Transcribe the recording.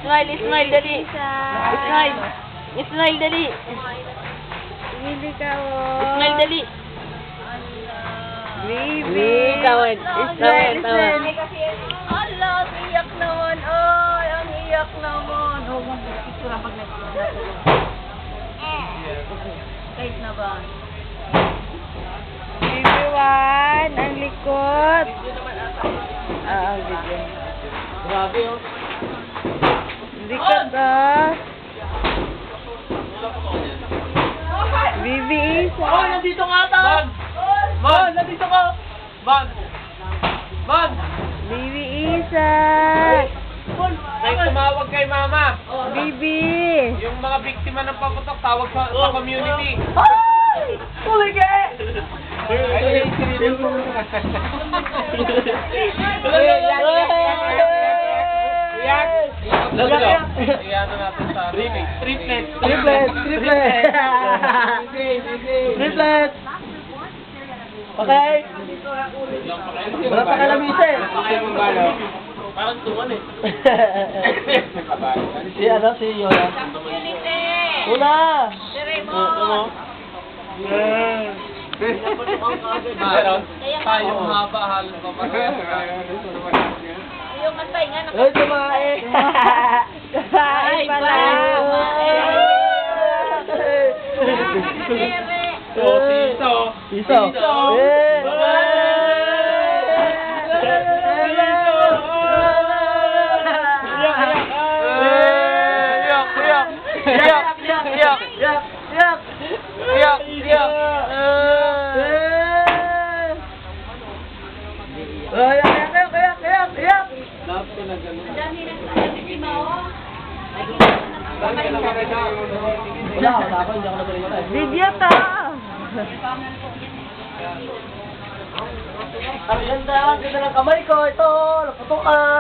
Smile, smile, dali. Smile. Smile, dali. Hindi ka, oh. Smile, dali. Baby. Tawad. Tawad, tawad. Ala, ang iyak naman. Ay, ang iyak naman. Oh, ito lang pag nag-iyak. Kahit na ba? Baby Juan, ang likod. Ang video. Grabe, oh. Likod, ah. Baby Isa. Oh, nandito nga ata. Man, nandito ka. Man. Baby Isa. May tumawag kay mama. Baby. Yung mga biktima ng paputok, tawag sa community. Ay! Tulike! Iyan natin sa triplet. Okay. Wala pa kalamisa eh. Parang tuwan eh. Si ano, si Yola. Una! Meron. Tayo mahaba halos pa pa. Yung antay nga. Ay, tumae! Tumae pala! Iso. Video to! Ang ganda ng kamay ko. Ito, naputukan.